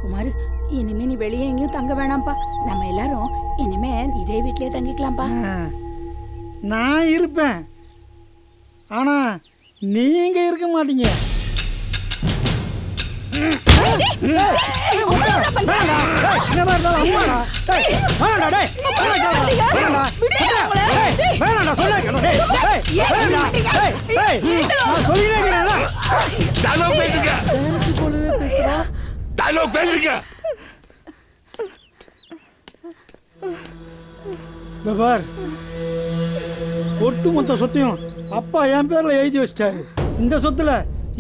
குமார், இனிமே நீ வெளியே எங்கேயும் தங்க வேணாம்ப்பா. நம்ம எல்லாரும் இனிமே இதே வீட்லயே தங்கிக்கலாம்ப்பா. நான் இருப்பேன், ஆனா நீங்க இருக்க மாட்டீங்க. ஒட்டுமொத்த சொத்தையும் அப்பா என் பேர்ல எழுதி வச்சிட்டாரு. இந்த சொத்துல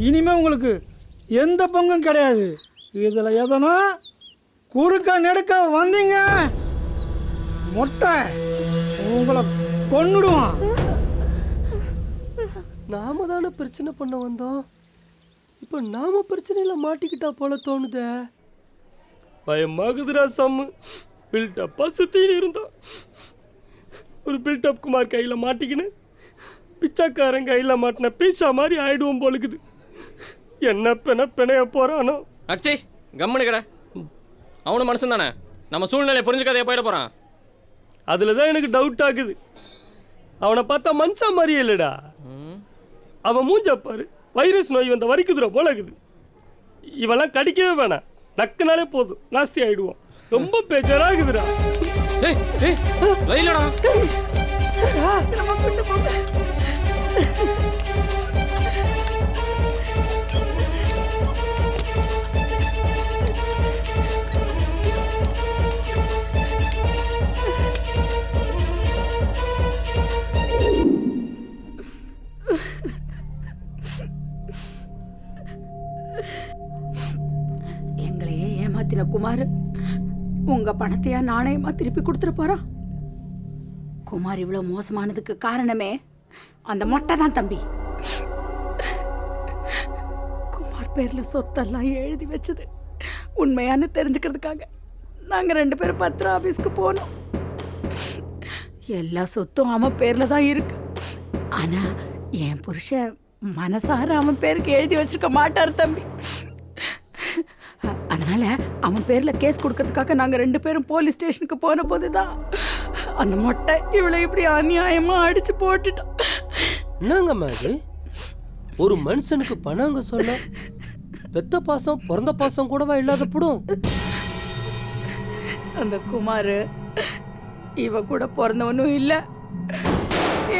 இனிமே உங்களுக்கு எந்த பங்கும் கிடையாது. இதுல எதனா குறுக்க நெடுக்க வந்தீங்க மொட்டை உங்களை கொன்னுடுவான். நாம தானே பிரச்சனை பண்ண வந்தோம், இப்போ நாம பிரச்சனையில மாட்டிக்கிட்டா போல தோணுதே. பயமாகுதுரா சம்மு. பில்டப்பா சுத்தின்னு இருந்தோம், ஒரு பில்டப் குமார் கையில மாட்டிக்கின்னு பிச்சாக்காரன் கையில மாட்டின பீச்சா மாதிரி ஆயிடுவோம் போலுக்குது. என்ன பிணைய போறானோ. அச்சே கம்முனு கடை. அவனு மனுஷன் தானே, நம்ம சூழ்நிலையை புரிஞ்சுக்காதே போயிட போறான். அதில் தான் எனக்கு டவுட் ஆகுது. அவனை பார்த்தா மனுஷன் மாதிரியே இல்லைடா. அவன் மூஞ்ச பாரு, வைரஸ் நோய் வந்த வரிக்குதுரா போல இருக்குது. இவெல்லாம் கடிக்கவே வேணாம், நக்குனாலே போதும் நாஸ்தி ஆயிடுவோம். ரொம்ப பேச்சராகுதுடா. எங்களையே ஏமாத்தின குமார் உங்க பணத்தையா நாணயமா திருப்பி கொடுத்துட்டு போறான். குமார் இவ்வளவு மோசமானதுக்கு காரணமே அந்த மொட்டை தான் தம்பி. குமார் பேர்ல சொத்தெல்லாம் எழுதி வச்சது உண்மையானு தெரிஞ்சுக்கிறதுக்காக நாங்க 2 பேரும் பத்திர ஆபீஸ்க்கு போனோம். எல்லா சொத்தும் அவன் பேர்ல தான் இருக்கு. ஆனா என் புருஷன் மனசார அவன் பேருக்கு எழுதி வச்சிருக்க மாட்டார் தம்பி. அதனால அவன் பேர்ல கேஸ் கொடுக்கறதுக்காக நாங்க 2 பேரும் போலீஸ் ஸ்டேஷனுக்கு போன போதுதான் அந்த மொட்டை இவளை இப்படி அநியாயமா அடிச்சு போட்டுட்டான். என்னங்கம்மா இது? ஒரு மனுஷனுக்கு பணங்க சொல்ல பெத்த பாசம் பிறந்த பாசம் கூடவா இல்லாத போடும். அந்த குமார் இவ கூட பிறந்தவனும் இல்ல,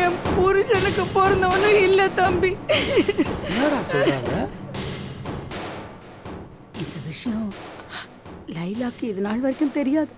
என் புருஷனுக்கு பிறந்தவனும் இல்ல தம்பி. என்னடா சொல்றாங்க? இந்த விஷயம் லைலாக்கு இது நாள் வரைக்கும் தெரியாது.